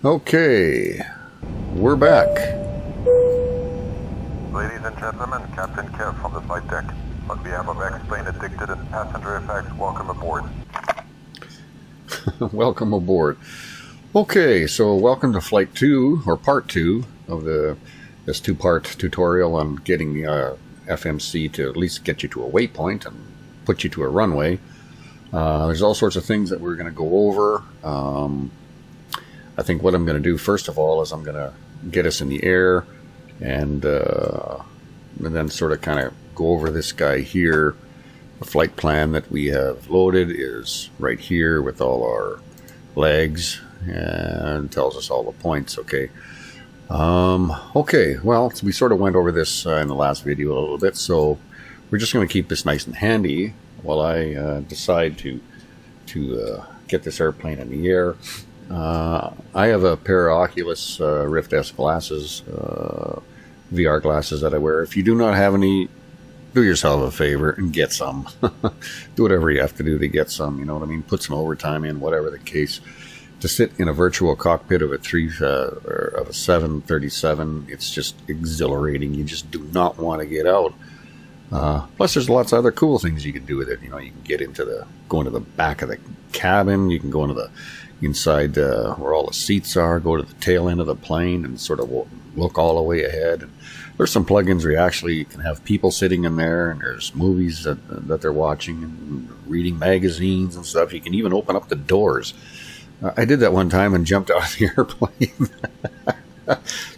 Okay, we're back. Ladies and gentlemen, Captain Kev from the flight deck. On behalf of Xplane Addicted and Passenger Effects, welcome aboard. Welcome aboard. Okay, so welcome to Flight 2, or Part 2 of this two-part tutorial on getting the FMC to at least get you to a waypoint and put you to a runway. There's all sorts of things that we're going to go over. I think what I'm going to do first of all is I'm going to get us in the air and then sort of kind of go over this guy here. The flight plan that we have loaded is right here with all our legs and tells us all the points. Okay. Okay, well, we sort of went over this in the last video a little bit, so we're just going to keep this nice and handy while I decide to get this airplane in the air. I have a pair of Oculus Rift S glasses, VR glasses that I wear. If you do not have any, do yourself a favor and get some. Do whatever you have to do to get some, you know what I mean? Put some overtime in, whatever the case. To sit in a virtual cockpit of a 737, it's just exhilarating. You just do not want to get out. Plus, there's lots of other cool things you can do with it. You know, you can go into the back of the cabin. You can go into the inside where all the seats are. Go to the tail end of the plane and sort of look all the way ahead. And there's some plugins where you can have people sitting in there, and there's movies that they're watching and reading magazines and stuff. You can even open up the doors. I did that one time and jumped out of the airplane.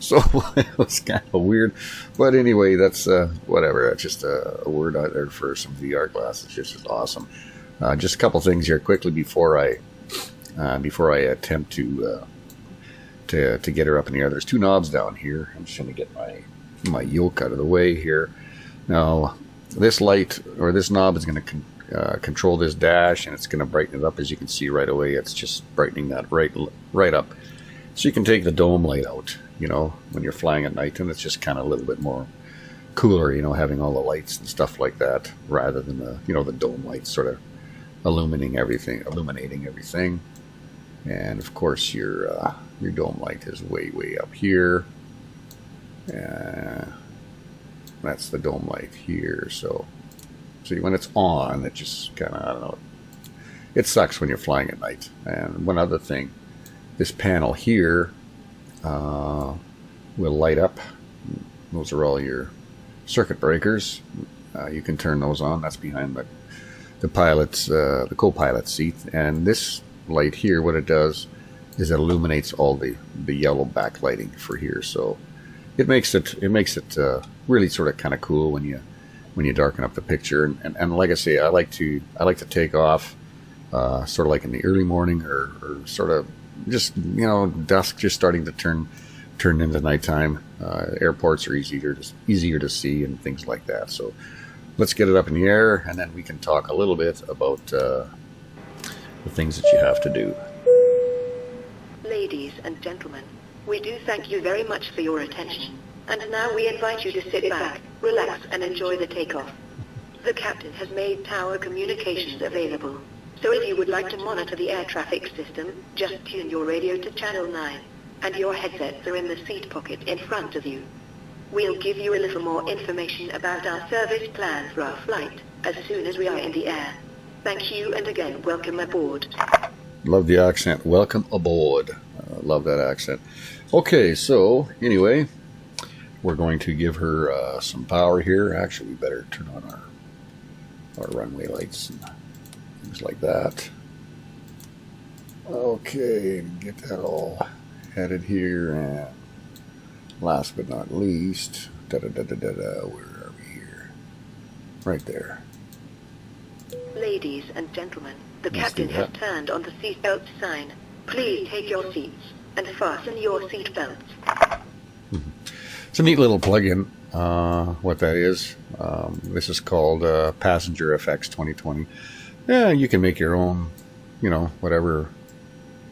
So it was kind of weird. But anyway, that's whatever. That's just a word out there for some VR glasses. It's just awesome. Just a couple things here quickly before I attempt to get her up in the air. There's two knobs down here. I'm just going to get my yoke out of the way here. Now, this light or this knob is going to control this dash, and it's going to brighten it up. As you can see right away, it's just brightening that right up. So you can take the dome light out, you know, when you're flying at night, and it's just kind of a little bit more cooler, you know, having all the lights and stuff like that, rather than the dome lights sort of illuminating everything. And of course, your dome light is way up here. That's the dome light here. So when it's on, it just kind of, I don't know, it sucks when you're flying at night. And one other thing, this panel here will light up. Those are all your circuit breakers. You can turn those on. That's behind the pilot's, the co-pilot seat. And this light here, what it does is it illuminates all the yellow backlighting for here. So it makes it really sort of kind of cool when you darken up the picture. And like I say, I like to take off sort of like in the early morning or sort of just, you know, dusk just starting to turn into nighttime. Airports are easier to see and things like that. So let's get it up in the air, and then we can talk a little bit about the things that you have to do. Ladies and gentlemen, we do thank you very much for your attention. And now we invite you to sit back, relax, and enjoy the takeoff. The captain has made tower communications available. So if you would like to monitor the air traffic system, just tune your radio to channel 9. And your headsets are in the seat pocket in front of you. We'll give you a little more information about our service plans for our flight as soon as we are in the air. Thank you, and again, welcome aboard. Love the accent. Welcome aboard. Love that accent. Okay, so anyway, we're going to give her some power here. Actually, we better turn on our runway lights and things like that. Okay, get that all headed here. And last but not least, where are we here? Right there. Ladies and gentlemen, the captain has turned on the seatbelt sign. Please take your seats and fasten your seatbelts. It's a neat little plug-in. What that is, this is called Passenger FX 2020. Yeah, you can make your own, you know, whatever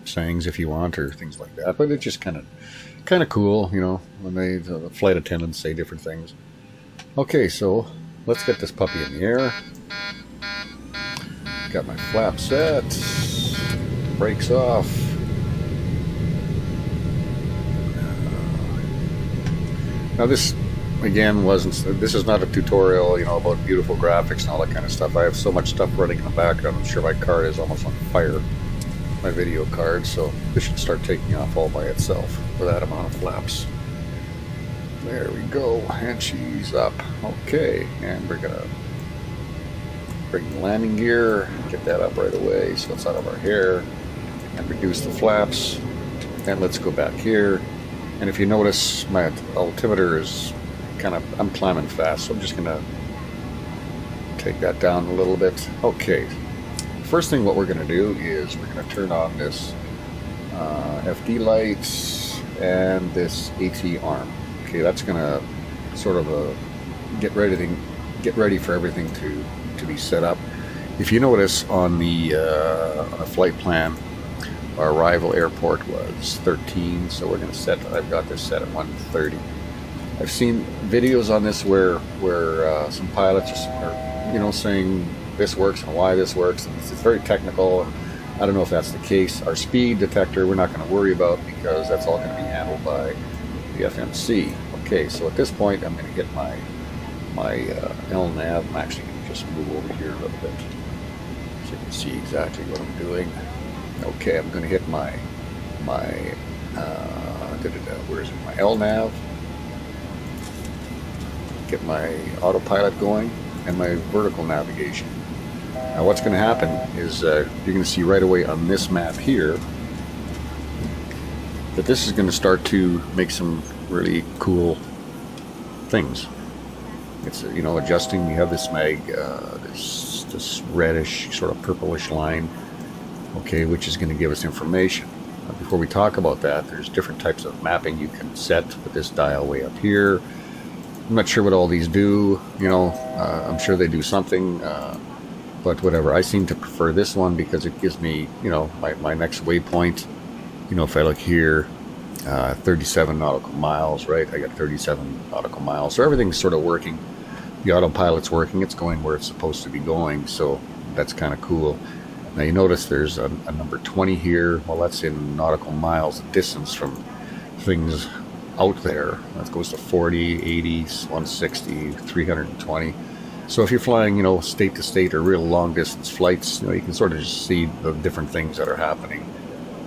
sayings if you want or things like that. But it's just kind of cool, you know, when the flight attendants say different things. Okay, so let's get this puppy in the air. Got my flap set. Brakes off. Now this, again, this is not a tutorial, you know, about beautiful graphics and all that kind of stuff. I have so much stuff running in the background. I'm sure my card is almost on fire, my video card, so this should start taking off all by itself for that amount of flaps. There we go, and she's up. Okay, and we're gonna bring the landing gear, get that up right away so it's out of our hair, and reduce the flaps. And let's go back here. And if you notice, my altimeter is I'm climbing fast, so I'm just gonna take that down a little bit. Okay, first thing what we're gonna do is we're gonna turn on this FD lights and this AT arm. Okay, that's gonna sort of get ready for everything to be set up. If you notice on the flight plan, our arrival airport was 13, so we're going to set. I've got this set at 1:30. I've seen videos on this where some pilots are, you know, saying this works and why this works. And it's very technical, and I don't know if that's the case. Our speed detector we're not going to worry about because that's all going to be handled by the FMC. Okay, so at this point I'm going to get my LNAV. I'm actually going to just move over here a little bit so you can see exactly what I'm doing. Okay, I'm going to hit my where is it? My LNAV. Get my autopilot going and my vertical navigation. Now what's going to happen is you're going to see right away on this map here that this is going to start to make some really cool things. It's, you know, adjusting. We have this mag, this reddish sort of purplish line, okay, which is going to give us information. Now, before we talk about that, there's different types of mapping you can set with this dial way up here. I'm not sure what all these do, you know, I'm sure they do something, but whatever. I seem to prefer this one because it gives me, you know, my next waypoint. You know, if I look here, 37 nautical miles, right? I got 37 nautical miles, so everything's sort of working. The autopilot's working, it's going where it's supposed to be going, so that's kind of cool. Now you notice there's a number 20 here. Well, that's in nautical miles distance from things out there. That goes to 40, 80, 160, 320. So if you're flying, you know, state to state or real long distance flights, you know, you can sort of just see the different things that are happening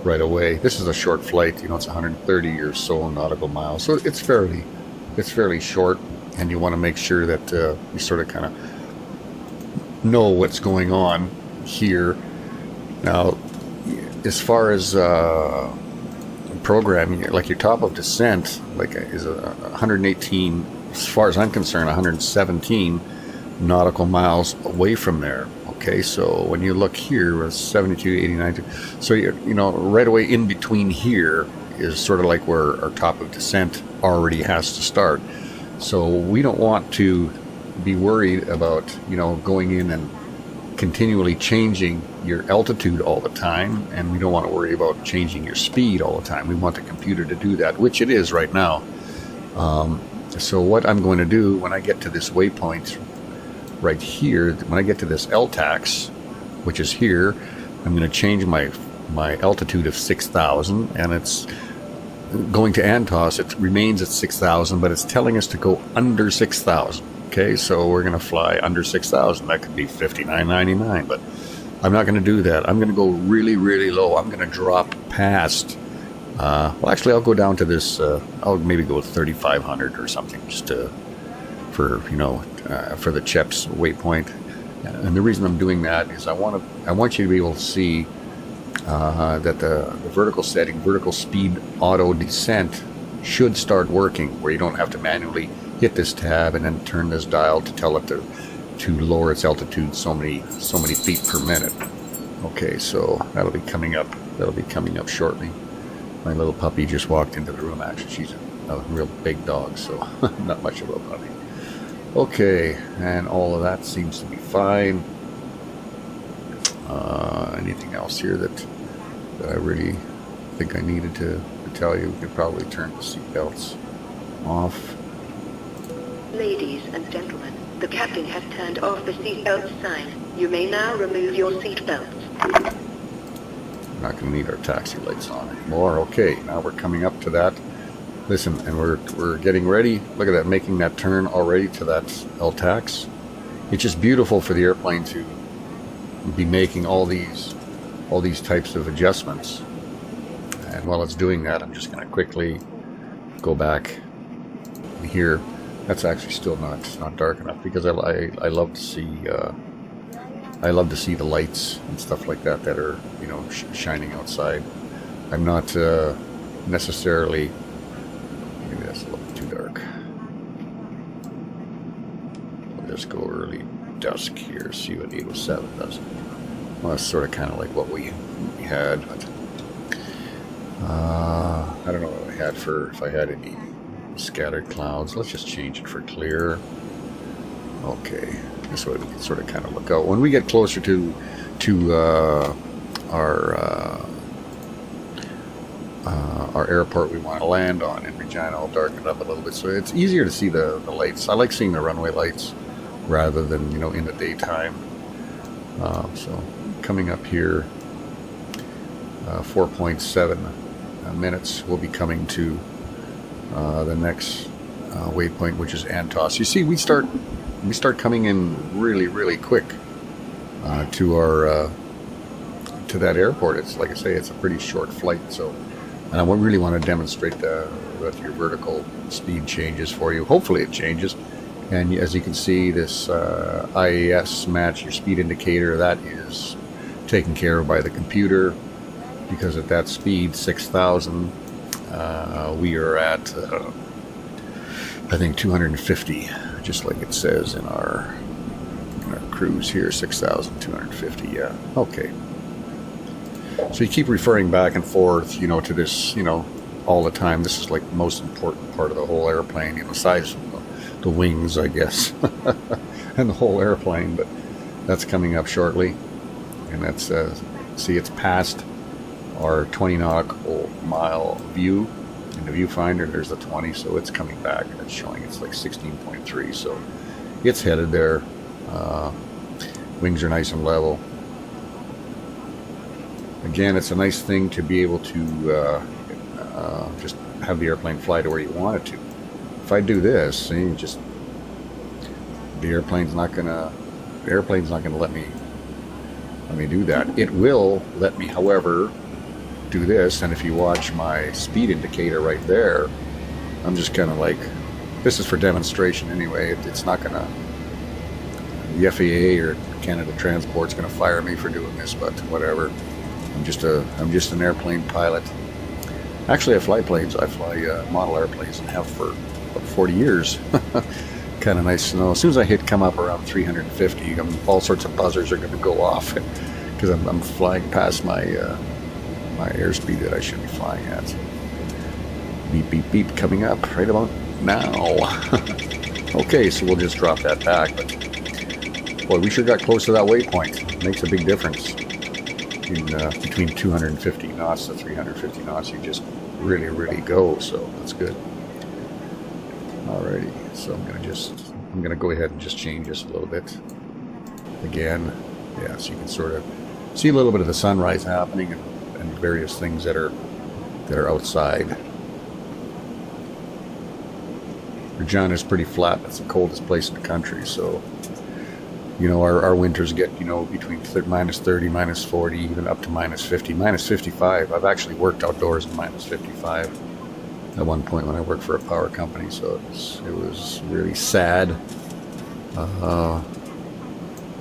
right away. This is a short flight, you know, it's 130 or so nautical miles, so it's fairly short, and you want to make sure that you sort of kind of know what's going on here. Now, as far as programming, like your top of descent, like is 118, as far as I'm concerned, 117 nautical miles away from there. Okay, so when you look here, 72, 89, so you know, right away in between here is sort of like where our top of descent already has to start. So we don't want to be worried about, you know, going in and continually changing your altitude all the time, and we don't want to worry about changing your speed all the time. We want the computer to do that, which it is right now. So what I'm going to do when I get to this waypoint right here, when I get to this LTAX, which is here, I'm going to change my altitude of 6,000, and it's going to Antos. It remains at 6,000, but it's telling us to go under 6,000. Okay, so we're going to fly under 6,000. That could be 59.99, but I'm not going to do that. I'm going to go really, really low. I'm going to drop past. Well, actually, I'll go down to this. I'll maybe go with 3,500 or something, just for the CHEP's waypoint. And the reason I'm doing that is I want you to be able to see that the vertical setting, vertical speed auto descent, should start working, where you don't have to manually hit this tab and then turn this dial to tell it to lower its altitude so many feet per minute. Okay, so that'll be coming up shortly. My little puppy just walked into the room. Actually, she's a real big dog, so not much of a puppy. Okay, and all of that seems to be fine. Anything else here that I really think I needed to tell you? We could probably turn the seatbelts off. Ladies and gentlemen, the captain has turned off the seatbelt sign. You may now remove your seatbelts. We're not going to need our taxi lights on anymore. Okay, now we're coming up to that Listen, and we're getting ready. Look at that, making that turn already to that LTAX. It's just beautiful for the airplane to be making all these types of adjustments. And while it's doing that, I'm just going to quickly go back here. That's actually still not dark enough, because I love to see the lights and stuff like that are, you know, shining outside. I'm not necessarily. Maybe that's a little too dark. We'll just go early dusk here. See what 807 does. Well, that's sort of kind of like what we had. But, I don't know what I had for, if I had any scattered clouds. Let's just change it for clear. Okay, this way we can sort of kind of look out. When we get closer to our airport we want to land on in Regina, I'll darken it up a little bit so it's easier to see the lights. I like seeing the runway lights rather than, you know, in the daytime. So coming up here, 4.7 minutes, we'll be coming to the next waypoint, which is Antos. You see, we start coming in really quick to our to that airport. It's like I say, it's a pretty short flight, so, and I really want to demonstrate that your vertical speed changes for you. Hopefully it changes. And as you can see, this IAS match your speed indicator, that is taken care of by the computer, because at that speed, 6,000, we are at I think 250, just like it says in our cruise here, 6,250. Yeah, okay. So you keep referring back and forth, you know, to this, you know, all the time. This is like the most important part of the whole airplane, you know, besides from the wings, I guess, and the whole airplane. But that's coming up shortly, and that's see, it's past our 20 nautical mile view in the viewfinder. There's the 20, so it's coming back, and it's showing it's like 16.3, so it's headed there. Wings are nice and level. Again, it's a nice thing to be able to just have the airplane fly to where you want it to. If I do this, see, just the airplane's not gonna let me do that. It will let me, however, do this. And if you watch my speed indicator right there, I'm just kind of like, this is for demonstration anyway. It's not gonna, the FAA or Canada Transport's gonna fire me for doing this, but whatever. I'm just an airplane pilot. Actually, I fly planes. I fly model airplanes and have for about 40 years. Kind of nice to know. As soon as I come up around 350, all sorts of buzzers are going to go off because I'm flying past my my airspeed that I should be flying at. Beep, beep, beep, coming up right about now. Okay, so we'll just drop that back. But boy, we sure got close to that waypoint. It makes a big difference. Between 250 knots to 350 knots, you just really go, so that's good. Alrighty, so I'm gonna go ahead and just change this a little bit again. Yeah, so you can sort of see a little bit of the sunrise happening and various things that are outside. Regina is pretty flat. It's the coldest place in the country, so you know, our winters get, you know, between minus 30, minus 40, even up to minus 50, minus 55. I've actually worked outdoors in minus 55 at one point when I worked for a power company, so it was really sad.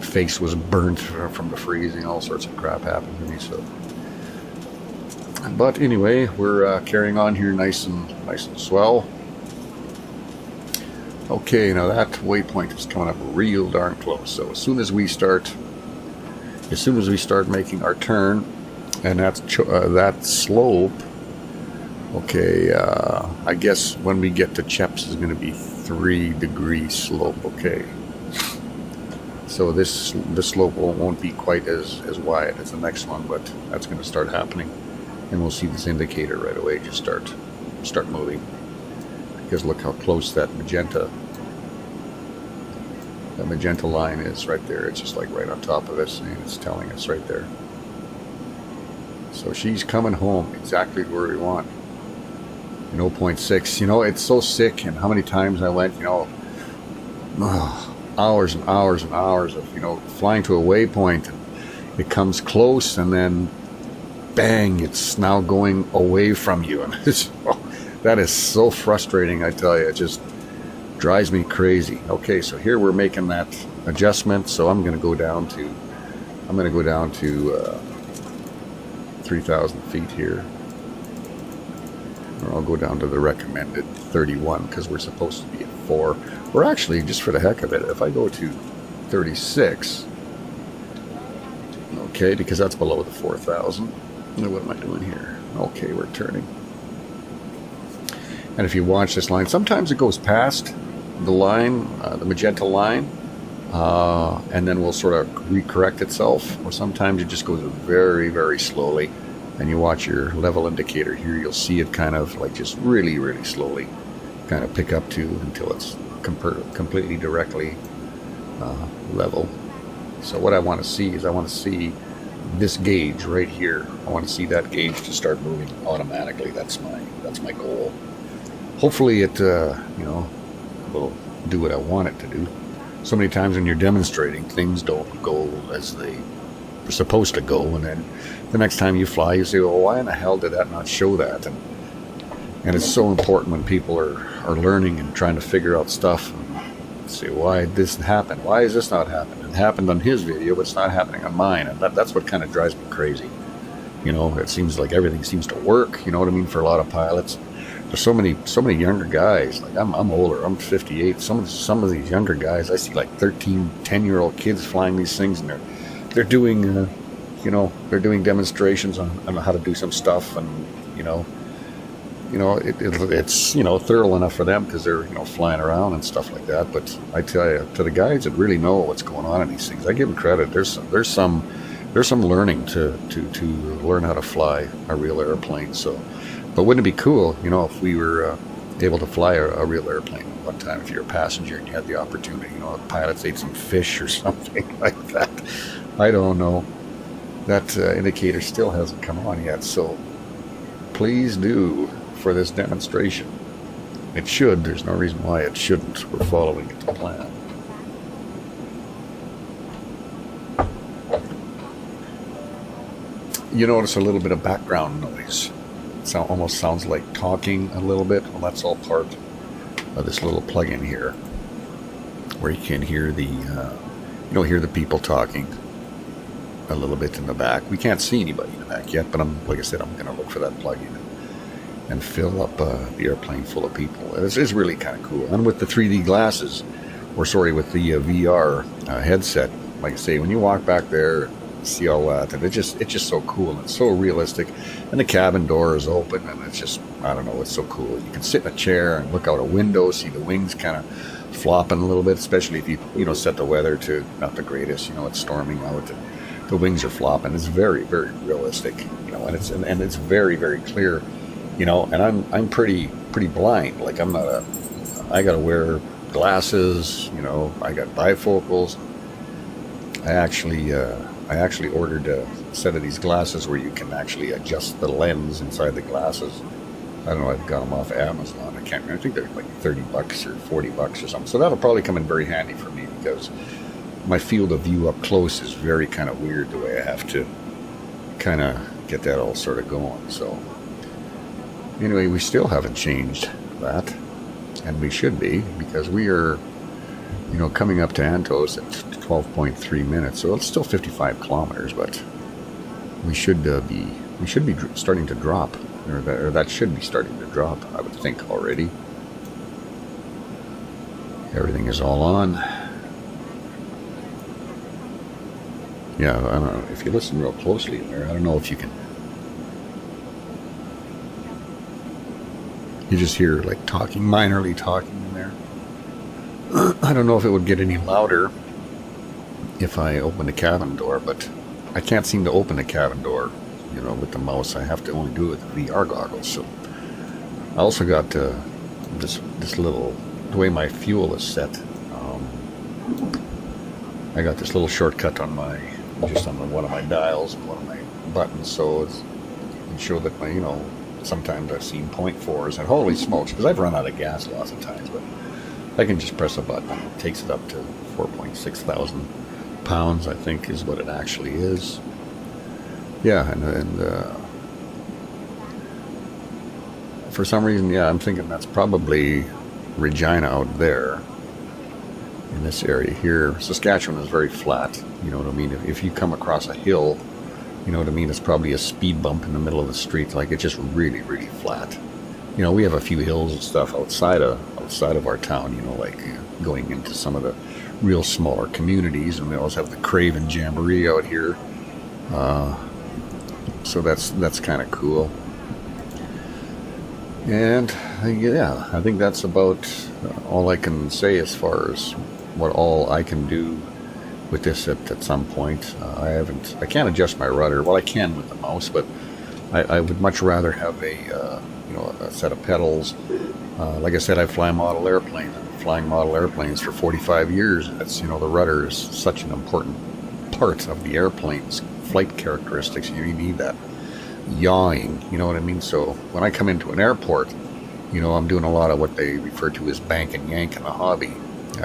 Face was burnt from the freezing. All sorts of crap happened to me. So, but anyway, we're carrying on here, nice and swell. Okay, now that waypoint is coming up real darn close. So as soon as we start making our turn, and that slope, okay, I guess when we get to Cheps is going to be 3-degree slope. Okay, so the slope won't be quite as wide as the next one, but that's going to start happening, and we'll see this indicator right away just start moving. Because look how close that magenta line is right there. It's just like right on top of us, and it's telling us right there. So she's coming home exactly where we want. in 0.6. You know, it's so sick, and how many times I went, you know, hours and hours and hours of, you know, flying to a waypoint, and it comes close, and then bang, it's now going away from you, and it's, that is so frustrating, I tell you. It just drives me crazy. Okay, so here we're making that adjustment, so I'm going to go down to 3,000 feet here, or I'll go down to the recommended 31, because we're supposed to be at 4. We're actually, just for the heck of it, if I go to 36, okay, because that's below the 4,000. What am I doing here? Okay, we're turning. And if you watch this line, sometimes it goes past the line, the magenta line, and then will sort of recorrect itself, or sometimes it just goes very, very slowly, and you watch your level indicator here, you'll see it kind of like just really, really slowly kind of pick up to until it's completely directly level. So what I want to see is, I want to see this gauge right here. I want to see that gauge to start moving automatically. That's my goal. Hopefully it you know, will do what I want it to do. So many times when you're demonstrating, things don't go as they were supposed to go, and then the next time you fly, you say, well, why in the hell did that not show that? And it's so important when people are learning and trying to figure out stuff, and say, why did this happen? Why is this not happening? It happened on his video, but it's not happening on mine. And that's what kind of drives me crazy. You know, it seems like everything seems to work, you know what I mean, for a lot of pilots. There's so many younger guys. Like I'm older. I'm 58. Some of these younger guys, I see like 13, 10-year-old kids flying these things, and they're doing you know, they're doing demonstrations on how to do some stuff, and you know it's, you know, thorough enough for them because they're, you know, flying around and stuff like that. But I tell you, to the guys that really know what's going on in these things, I give them credit. There's some learning to learn how to fly a real airplane. So. But wouldn't it be cool, you know, if we were able to fly a real airplane one time, if you're a passenger and you had the opportunity, you know, the pilots ate some fish or something like that. I don't know. That indicator still hasn't come on yet, so please do for this demonstration. It should. There's no reason why it shouldn't. We're following it to plan. You notice a little bit of background noise. It almost sounds like talking a little bit. Well, that's all part of this little plug-in here, where you can hear the, hear the people talking a little bit in the back. We can't see anybody in the back yet, but like I said, I'm going to look for that plug-in and fill up the airplane full of people. It's really kind of cool. And with the 3D glasses, with the VR headset, like I say, when you walk back there, see all that, and it's just so cool. It's so realistic, and the cabin door is open, and it's just, I don't know, it's so cool. You can sit in a chair and look out a window, see the wings kind of flopping a little bit, especially if you set the weather to not the greatest, it's storming out, and the wings are flopping. It's very, very realistic, and it's very, very clear, and I'm pretty blind. Like I gotta wear glasses, I got bifocals. I actually ordered a set of these glasses where you can actually adjust the lens inside the glasses. I don't know, I've got them off Amazon. I can't remember. I think they're like $30 or $40 or something. So that'll probably come in very handy for me, because my field of view up close is very kind of weird, the way I have to kind of get that all sort of going. So anyway, we still haven't changed that, and we should be, because we are coming up to Antos at 12.3 minutes, so it's still 55 kilometers, but we should be starting to drop, or that should be starting to drop, I would think, already. Everything is all on. Yeah, I don't know, if you listen real closely in there, I don't know if you can. You just hear like minorly talking in there. I don't know if it would get any louder if I open the cabin door, but I can't seem to open the cabin door, with the mouse. I have to only do it with the VR goggles. So I also got this little, the way my fuel is set. I got this little shortcut on one of my dials and one of my buttons, so it can show that my sometimes I've seen 0.4s, and holy smokes, because I've run out of gas lots of times, but I can just press a button. It takes it up to 4.6 thousand pounds, I think is what it actually is. Yeah, and for some reason, yeah, I'm thinking that's probably Regina out there. In this area here, Saskatchewan is very flat. You know what I mean? If you come across a hill, you know what I mean, it's probably a speed bump in the middle of the street. Like, it's just really, really flat. You know, we have a few hills and stuff outside of our town. You know, like going into some of the real smaller communities, and we always have the Craven Jamboree out here. So that's kind of cool. And yeah, I think that's about all I can say as far as what all I can do with this at some point. I can't adjust my rudder. Well, I can with the mouse, but I would much rather have a set of pedals. Like I said, I fly model airplanes. I've been flying model airplanes for 45 years. That's, you know, the rudder is such an important part of the airplane's flight characteristics. You need that yawing, you know what I mean? So when I come into an airport, you know, I'm doing a lot of what they refer to as bank and yank in the hobby.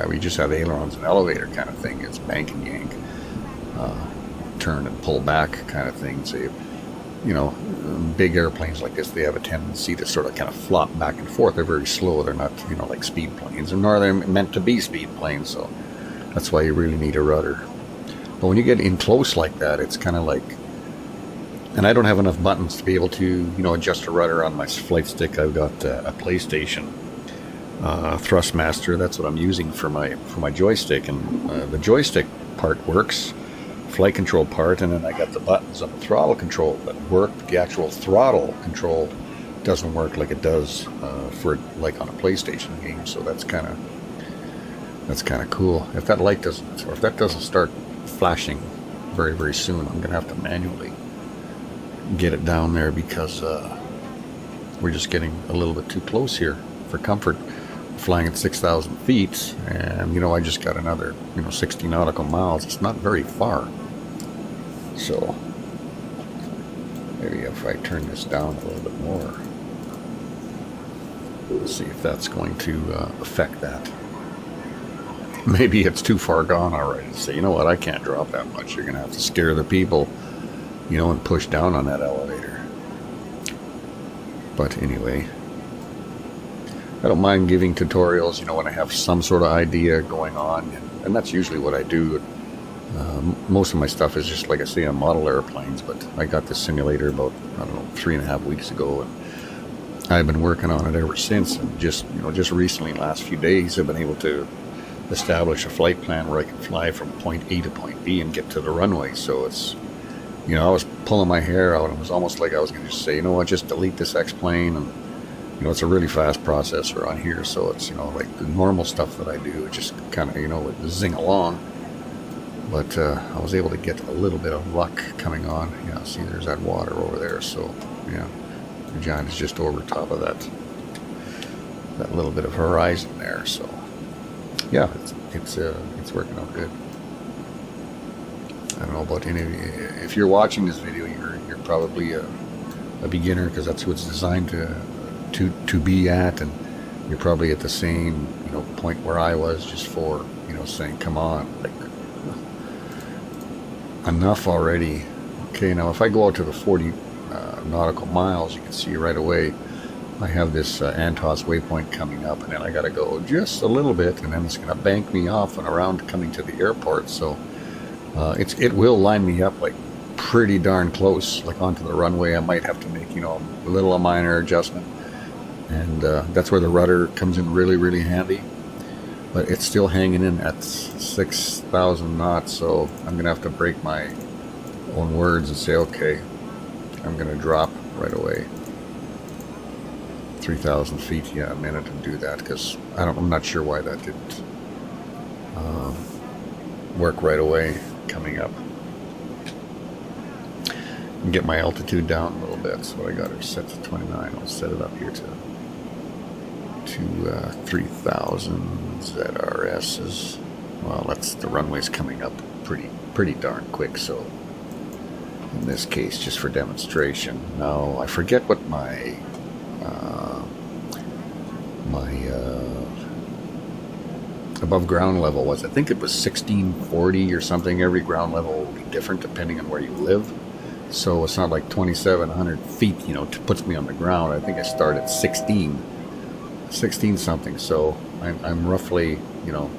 We just have ailerons and elevator kind of thing. It's bank and yank, turn and pull back kind of thing. So, you know, big airplanes like this, they have a tendency to sort of kind of flop back and forth. They're very slow. They're not, you know, like speed planes, and nor are they meant to be speed planes. So that's why you really need a rudder. But when you get in close like that, it's kind of like, and I don't have enough buttons to be able to, you know, adjust a rudder on my flight stick. I've got a PlayStation Thrustmaster. That's what I'm using for my joystick, and the joystick part works, flight control part, and then I got the buttons on the throttle control that work. The actual throttle control doesn't work like it does for like on a PlayStation game. So that's kind of cool. If that light doesn't start flashing very, very soon, I'm gonna have to manually get it down there, because we're just getting a little bit too close here for comfort. Flying at 6,000 feet, and you know, I just got another 60 nautical miles. It's not very far. So maybe if I turn this down a little bit more, let's see if that's going to affect that. Maybe it's too far gone already to say, you know what, I can't drop that much. You're gonna have to scare the people, you know, and push down on that elevator. But anyway, I don't mind giving tutorials, you know, when I have some sort of idea going on, and that's usually what I do. Most of my stuff is just, like I say, on model airplanes, but I got this simulator about, 3.5 weeks ago, and I've been working on it ever since. And just recently, in the last few days, I've been able to establish a flight plan where I can fly from point A to point B and get to the runway. So it's, you know, I was pulling my hair out. It was almost like I was going to just say, you know what, just delete this Xplane. And you know, it's a really fast processor on here, so it's, you know, like the normal stuff that I do, it just kind of, you know, would zing along. But I was able to get a little bit of luck coming on. Yeah, see, there's that water over there. So yeah, Regina is just over top of that little bit of horizon there. So yeah, it's working out good. I don't know about any of you. If you're watching this video, you're probably a beginner, because that's who it's designed to be at, and you're probably at the same, you know, point where I was, just for, you know, saying, come on, like, enough already. Okay, now if I go out to the 40 nautical miles, you can see right away I have this Antos waypoint coming up, and then I got to go just a little bit, and then it's going to bank me off and around coming to the airport. So it will line me up like pretty darn close, like onto the runway. I might have to make, you know, a minor adjustment. And that's where the rudder comes in really, really handy. But it's still hanging in at 6,000 knots, so I'm going to have to break my own words and say, okay, I'm going to drop right away. 3,000 feet, yeah, a minute to do that, because I'm not sure why that didn't work right away coming up. And get my altitude down a little bit, so I got it set to 29. I'll set it up here to 3,000 ZRSs. Well, that's, the runway's coming up pretty darn quick, so in this case, just for demonstration. Now, I forget what my above ground level was. I think it was 1640 or something. Every ground level will be different depending on where you live. So it's not like 2,700 feet, you know, puts me on the ground. I think I start at 16 something. So I'm roughly, you know,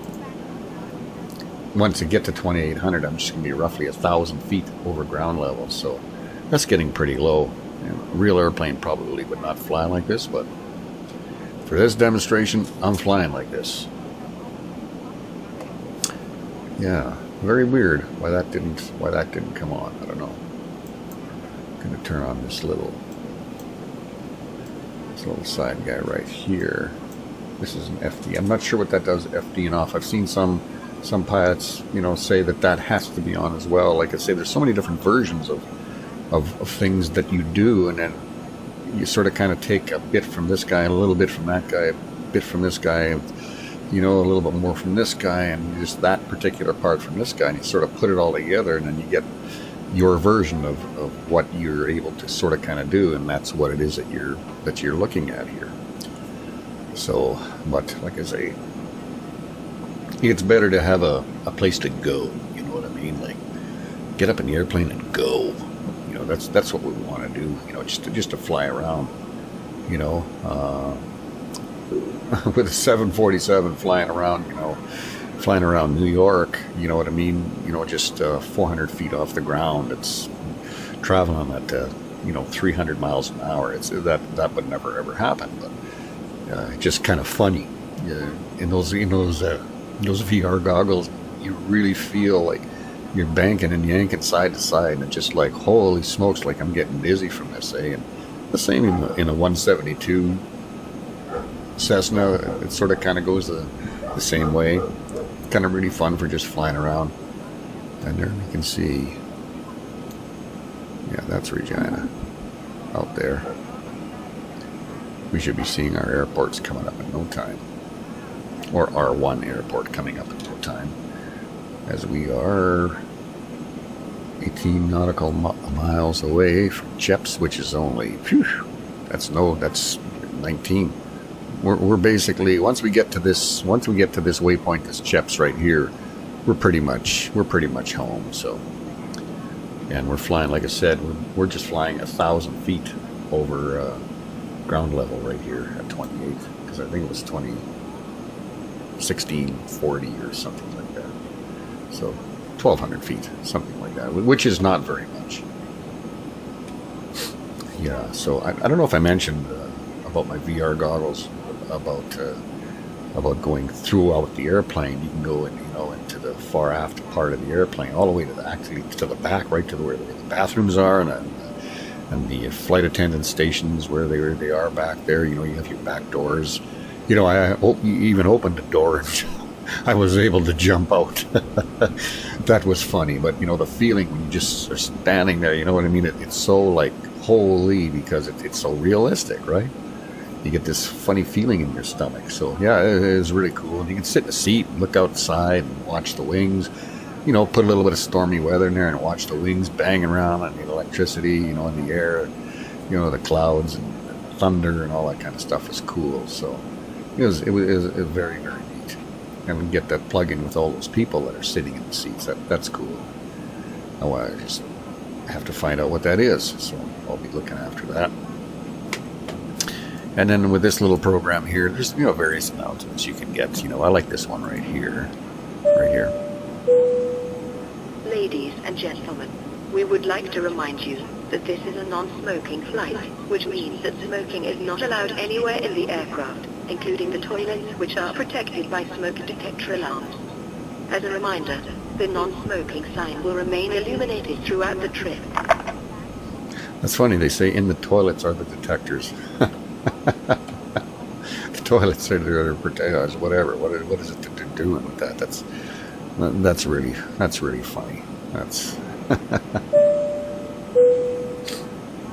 once I get to 2,800, I'm just going to be roughly 1,000 feet over ground level. So that's getting pretty low. And a real airplane probably would not fly like this, but for this demonstration, I'm flying like this. Yeah, very weird why that didn't come on. I don't know. I'm going to turn on this little side guy right here. This is an FD. I'm not sure what that does, FDing off. I've seen some pilots, you know, say that has to be on as well. Like I say, there's so many different versions of things that you do, and then you sort of kind of take a bit from this guy, a little bit from that guy, a bit from this guy, you know, a little bit more from this guy, and just that particular part from this guy, and you sort of put it all together, and then you get your version of what you're able to sort of kind of do, and that's what it is that you're looking at here. So, but like I say, it's better to have a place to go, you know what I mean? Like, get up in the airplane and go. You know, that's what we want to do, you know, just to fly around, you know, with a 747 flying around New York, you know what I mean, you know, just 400 feet off the ground. It's traveling at you know, 300 miles an hour. It's that would never ever happen, but just kind of funny. In those VR goggles, you really feel like you're banking and yanking side to side, and it's just like, holy smokes, like I'm getting dizzy from this, eh? And the same in a 172 Cessna, it sort of kind of goes the same way. Kind of really fun for just flying around. And there you can see, yeah, that's Regina out there. We should be seeing our airports coming up in no time, or R1 airport coming up in no time, as we are 18 nautical miles away from Cheps, which is only, phew, that's 19. We're basically, once we get to this waypoint, this Cheps right here, we're pretty much home. So, and we're flying, like I said, we're just flying 1,000 feet over ground level right here at 28, because I think it was 1640 or something like that. So 1,200 feet, something like that, which is not very much. Yeah. So I don't know if I mentioned about my VR goggles, about going throughout the airplane. You can go in, you know, into the far aft part of the airplane, all the way to the back, right to where the bathrooms are, and the flight attendant stations where they are back there. You know, you have your back doors. You know, I even opened the door and I was able to jump out. That was funny, but you know, the feeling when you just are standing there, you know what I mean? It's so like holy, because it's so realistic, right? You get this funny feeling in your stomach. So yeah, it is really cool. And you can sit in a seat and look outside and watch the wings. You know, put a little bit of stormy weather in there and watch the wings bang around and the electricity, you know, in the air. You know, the clouds and thunder and all that kind of stuff is cool. So it was very, very neat. And we get that plug-in with all those people that are sitting in the seats. That's cool. Now I just have to find out what that is. So I'll be looking after that. And then with this little program here, there's, you know, various announcements you can get. You know, I like this one right here. Right here. Ladies and gentlemen, we would like to remind you that this is a non-smoking flight, which means that smoking is not allowed anywhere in the aircraft, including the toilets, which are protected by smoke detector alarms. As a reminder, the non-smoking sign will remain illuminated throughout the trip. That's funny, they say in the toilets are the detectors. The toilets are the protectors, whatever. What is it that they're doing with that? That's really funny. That's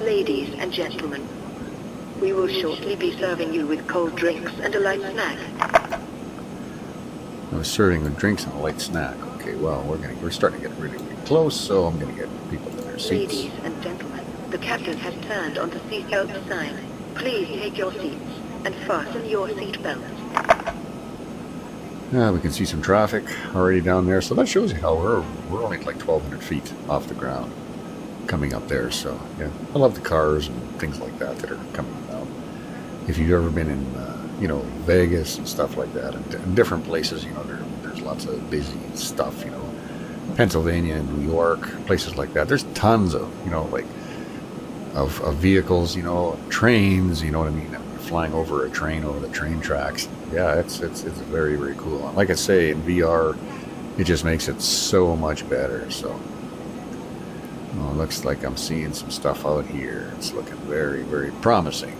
Ladies and gentlemen, we will shortly be serving you with cold drinks and a light snack. I was serving with drinks and a light snack. Okay, well, we're starting to get really, really close, so I'm going to get people in their seats. Ladies and gentlemen, the captain has turned on the seatbelt sign. Please take your seats and fasten your seatbelts. We can see some traffic already down there, so that shows you how we're only like 1,200 feet off the ground coming up there. So yeah, I love the cars and things like that that are coming out. If you've ever been in Vegas and stuff like that, and different places, there's lots of busy stuff, Pennsylvania and New York, places like that. There's tons of of vehicles, trains, you know what I mean? Flying over a train over the train tracks. Yeah, it's very, very cool. And like I say, in VR, it just makes it so much better. So it looks like I'm seeing some stuff out here. It's looking very, very promising.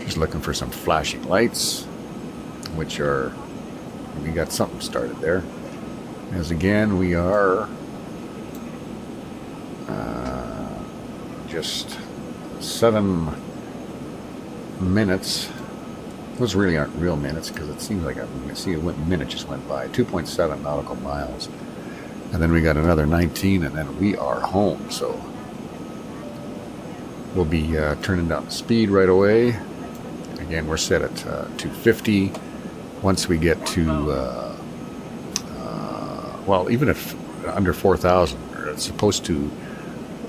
Just looking for some flashing lights, which are, we got something started there. As again, we are just 7 minutes. Those really aren't real minutes, because it seems like a minute just went by. 2.7 nautical miles, and then we got another 19, and then we are home. So we'll be turning down the speed right away. Again, we're set at 250. Once we get to well, even if under 4,000, it's supposed to,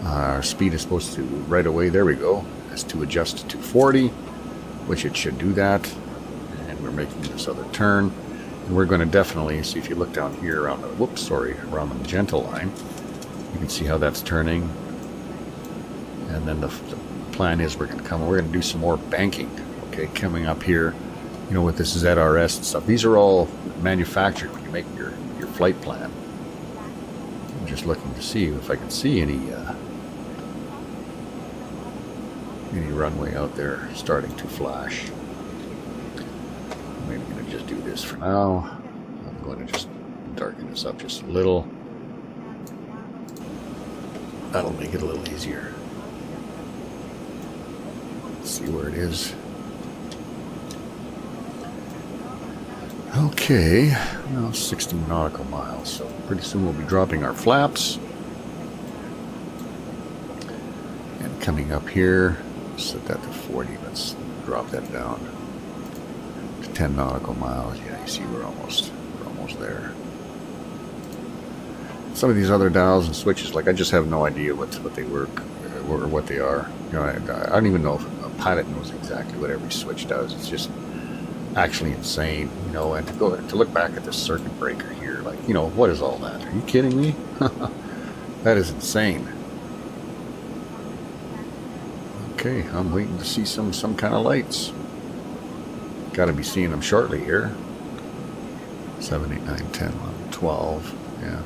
our speed is supposed to right away, there we go, is to adjust to 240, which it should do that. And we're making this other turn, and we're going to definitely see, if you look down here around the around the magenta line, you can see how that's turning. And then the plan is we're going to do some more banking, okay, coming up here, with this ZRS and stuff. These are all manufactured when you make your flight plan. I'm just looking to see if I can see any runway out there starting to flash. I'm maybe going to just do this for now. I'm going to just darken this up just a little. That'll make it a little easier. Let's see where it is. Okay, well, 16 nautical miles, so pretty soon we'll be dropping our flaps. And coming up here, set that to 40, let's drop that down to 10 nautical miles. Yeah, you see we're almost there. Some of these other dials and switches, like, I just have no idea what they work or what they are. I don't even know if a pilot knows exactly what every switch does. It's just actually insane, and to look back at this circuit breaker here, like, what is all that? Are you kidding me? That is insane. Okay, I'm waiting to see some kind of lights. Got to be seeing them shortly here. 7, 8, 9, 10, 11, 12. Yeah.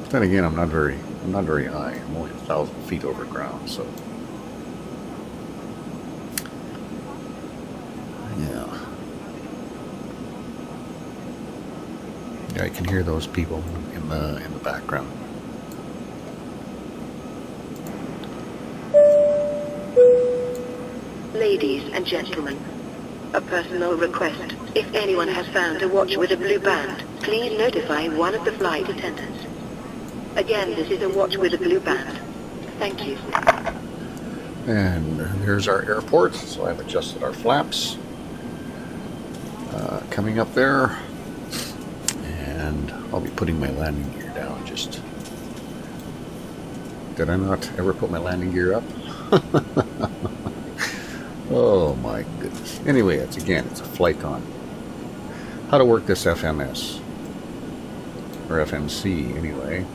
But then again, I'm not very high. I'm only 1,000 feet over ground, so yeah. Yeah, I can hear those people in the background. Ladies and gentlemen, a personal request. If anyone has found a watch with a blue band, please notify one of the flight attendants. Again, this is a watch with a blue band. Thank you. And there's our airport, so I've adjusted our flaps. Coming up there, and I'll be putting my landing gear down. Just, did I not ever put my landing gear up? Oh my goodness. Anyway, it's a flight on how to work this FMS, or FMC anyway.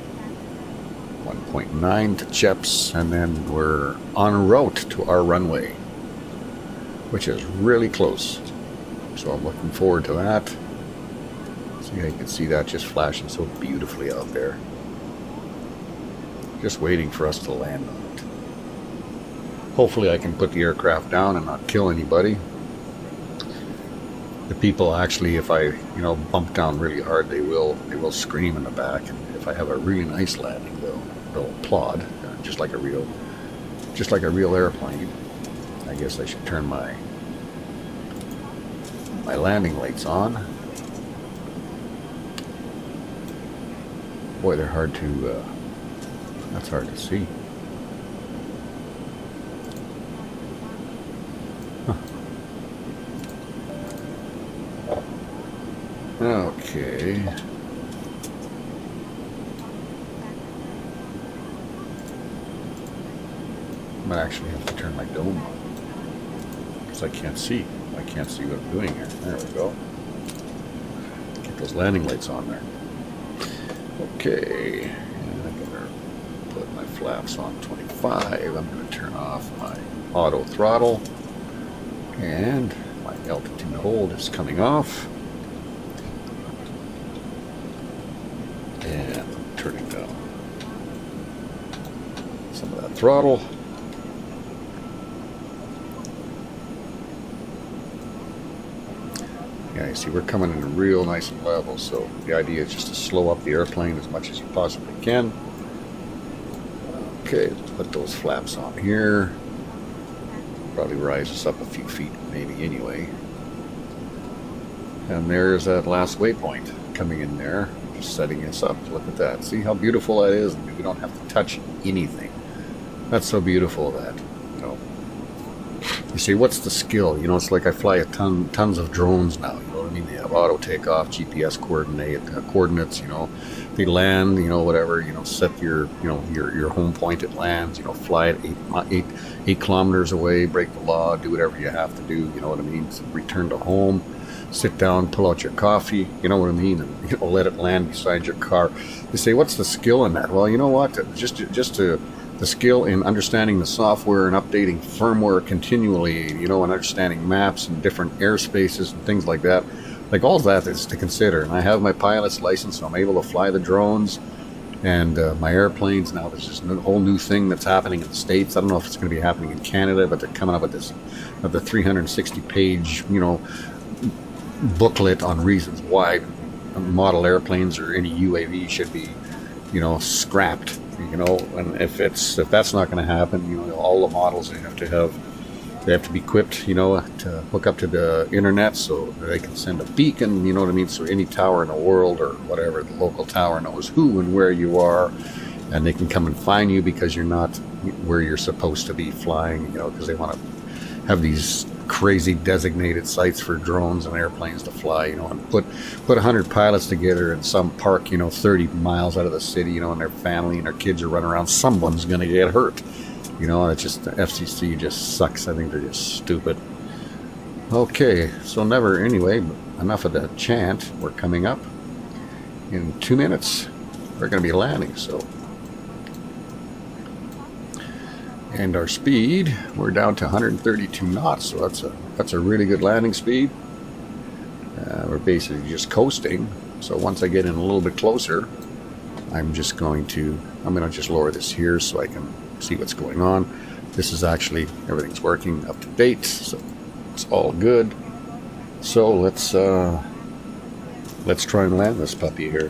1.9 to Cheps, and then we're en route to our runway, which is really close. So I'm looking forward to that. See how you can see that just flashing so beautifully out there. Just waiting for us to land on it. Hopefully I can put the aircraft down and not kill anybody. The people actually, if I bump down really hard, they will scream in the back, and if I have a really nice landing, they'll applaud, just like a real airplane. I guess I should turn my landing lights on. Boy, they're hard to that's hard to see. Okay. I might actually have to turn my dome on because I can't see. I can't see what I'm doing here. There we go. Get those landing lights on there. Okay. And I'm going to put my flaps on 25. I'm going to turn off my auto throttle. And my altitude hold is coming off. And turning down some of that throttle. Yeah, you see we're coming in real nice and level, so the idea is just to slow up the airplane as much as you possibly can. Okay, let's put those flaps on here. Probably rise us up a few feet maybe anyway. And there's that last waypoint coming in there, just setting us up. Look at that. See how beautiful that is? We don't have to touch anything. That's so beautiful that, you know. You see, what's the skill? You know, it's like I fly tons of drones now. You know what I mean? They have auto takeoff, GPS coordinates. You know, they land. You know, whatever. You know, set your your home point. It lands. You know, fly it 8 kilometers away. Break the law. Do whatever you have to do. You know what I mean? Return to home. Sit down. Pull out your coffee. You know what I mean? And you know, let it land beside your car. You say, what's the skill in that? Well, you know what? The skill in understanding the software and updating firmware continually, you know, and understanding maps and different airspaces and things like that. Like all that is to consider. And I have my pilot's license, so I'm able to fly the drones and my airplanes. Now there's this whole new thing that's happening in the States. I don't know if it's going to be happening in Canada, but they're coming up with this, the 360-page, you know, booklet on reasons why model airplanes or any UAV should be, you know, scrapped. You know, and if that's not going to happen, you know, all the models they have to be equipped, you know, to hook up to the internet so they can send a beacon, you know what I mean? So any tower in the world or whatever, the local tower knows who and where you are, and they can come and find you because you're not where you're supposed to be flying, you know, because they want to have these crazy designated sites for drones and airplanes to fly, you know, and put 100 pilots together in some park, you know, 30 miles out of the city, you know, and their family and their kids are running around. Someone's going to get hurt, you know, and it's just, the FCC just sucks. I think they're just stupid. Okay, so anyway, enough of that chant. We're coming up in 2 minutes. We're going to be landing, so. And our speed, we're down to 132 knots, so that's a really good landing speed. We're basically just coasting. So once I get in a little bit closer, I'm going to just lower this here so I can see what's going on. This is actually, everything's working up to date, so it's all good. So let's try and land this puppy here.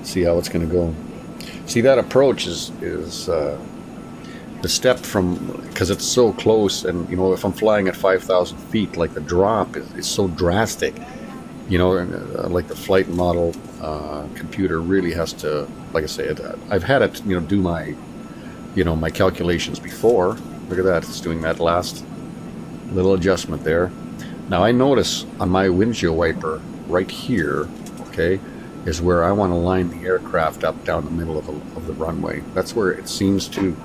See how it's going to go. See, that approach is the step from, because it's so close, and you know, if I'm flying at 5,000 feet, like the drop is so drastic, you know, and, like the flight model computer really has to, like I said, I've had it, you know, do my, you know, my calculations before. Look at that, it's doing that last little adjustment there. Now I notice on my windshield wiper right here, okay, is where I want to line the aircraft up down the middle of the runway. That's where it seems to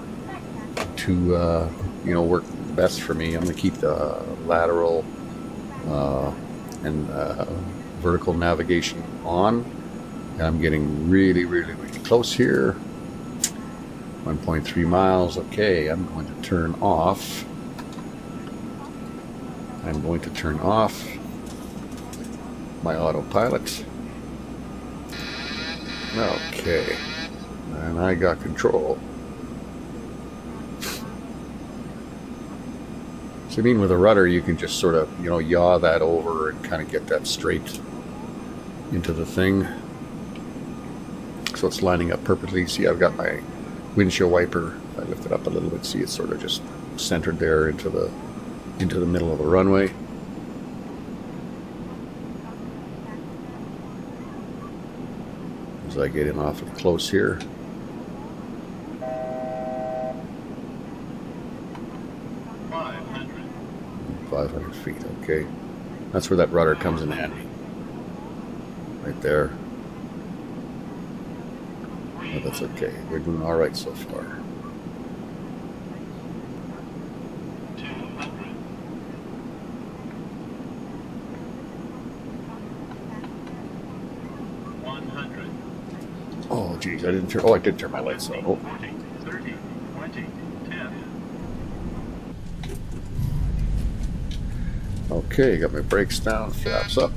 you know, work best for me. I'm going to keep the lateral and vertical navigation on. And I'm getting really, really, really close here. 1.3 miles. Okay, I'm going to turn off. I'm going to turn off my autopilot. Okay, and I got control. So I mean, with a rudder, you can just sort of, you know, yaw that over and kind of get that straight into the thing. So it's lining up perfectly. See, I've got my windshield wiper. If I lift it up a little bit, see, it's sort of just centered there into the middle of the runway. As I get in awfully close here. 500 feet, okay. That's where that rudder comes in handy. right there. But that's okay. We're doing all right so far. 100. Oh, geez, I didn't turn. Oh, I did turn my lights on. Oh. 40, 30, 20, 10. Okay, got my brakes down, flaps up.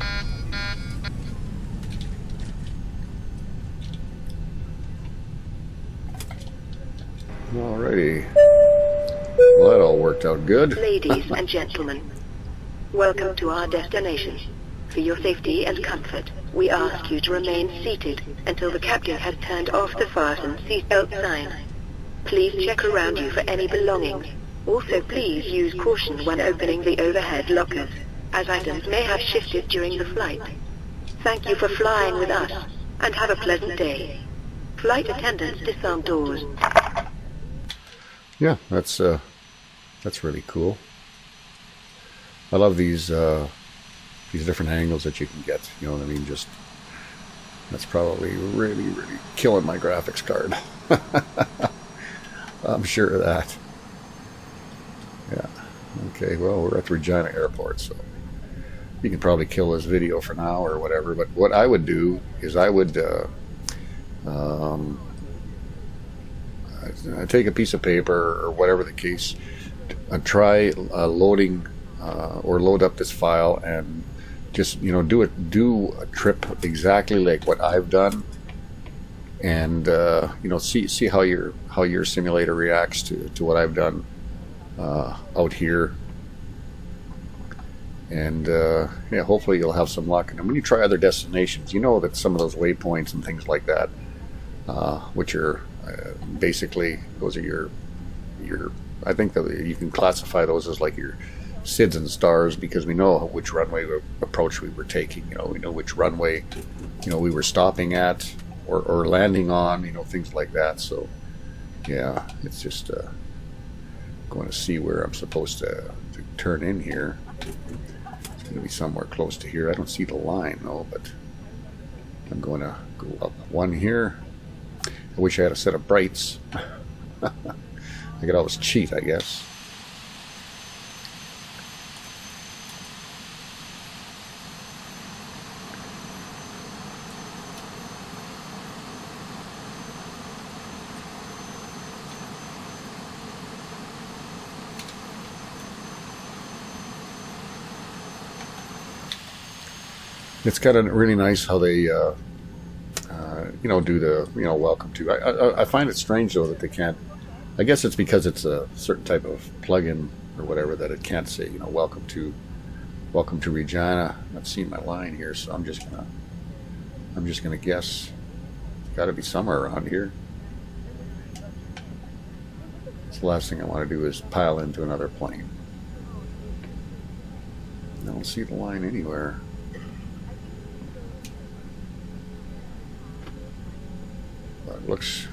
Alrighty. Well, that all worked out good. Ladies and gentlemen, welcome to our destination. For your safety and comfort, we ask you to remain seated until the captain has turned off the fasten seatbelt sign. Please check around you for any belongings. Also, please use caution when opening the overhead lockers, as items may have shifted during the flight. Thank you for flying with us, and have a pleasant day. Flight attendants disarm doors. Yeah, that's really cool. I love these different angles that you can get. You know what I mean? Just that's probably really, really killing my graphics card. I'm sure of that. Yeah. Okay. Well, we're at the Regina Airport, so you can probably kill this video for now or whatever. But what I would do is I would take a piece of paper or whatever the case, try loading or load up this file and just do a trip exactly like what I've done, and see how your simulator reacts to what I've done out here, and yeah, hopefully you'll have some luck. And when you try other destinations, you know that some of those waypoints and things like that, which are basically those are your I think that you can classify those as like your SIDS and stars, because we know which runway approach we were taking. We know which runway we were stopping at or landing on, things like that. So yeah, it's just going to see where I'm supposed to turn in here. It's going to be somewhere close to here. I don't see the line though, but I'm going to go up one here. I wish I had a set of brights. I could always cheat, I guess. It's kind of really nice how they do the welcome to. I find it strange though that they can't. I guess it's because it's a certain type of plugin or whatever that it can't say welcome to Regina. I'm not seeing my line here, so I'm just gonna guess. It's got to be somewhere around here. It's the last thing I want to do is pile into another plane. I don't see the line anywhere. But it looks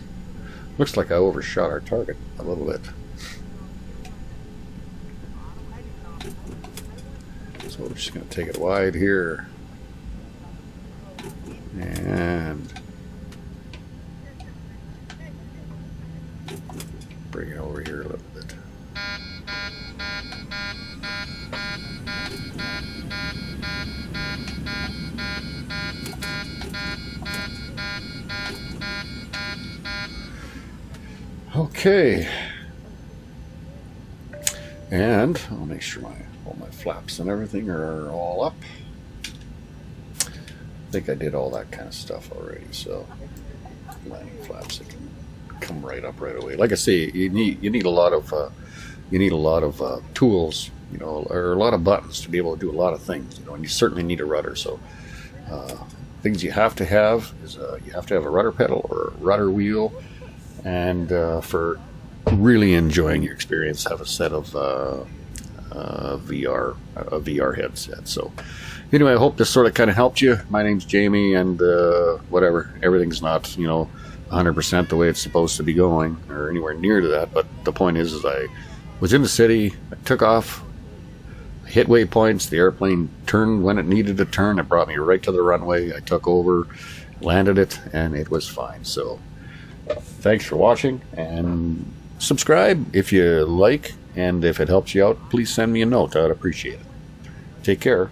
like I overshot our target a little bit. So we're just going to take it wide here. And bring it over here a little bit. Okay, and I'll make sure all my flaps and everything are all up. I think I did all that kind of stuff already, so landing flaps that can come right up right away. Like I say, you need a lot of tools, or a lot of buttons to be able to do a lot of things, and you certainly need a rudder. So things you have to have is you have to have a rudder pedal or a rudder wheel. And for really enjoying your experience, have a set of VR headset. So anyway, I hope this sort of kind of helped you. My name's Jamie, and whatever, everything's not 100% the way it's supposed to be going, or anywhere near to that. But the point is I was in the city, I took off, I hit waypoints. The airplane turned when it needed to turn. It brought me right to the runway. I took over, landed it, and it was fine. So thanks for watching, and subscribe if you like, and if it helps you out, please send me a note. I'd appreciate it. Take care.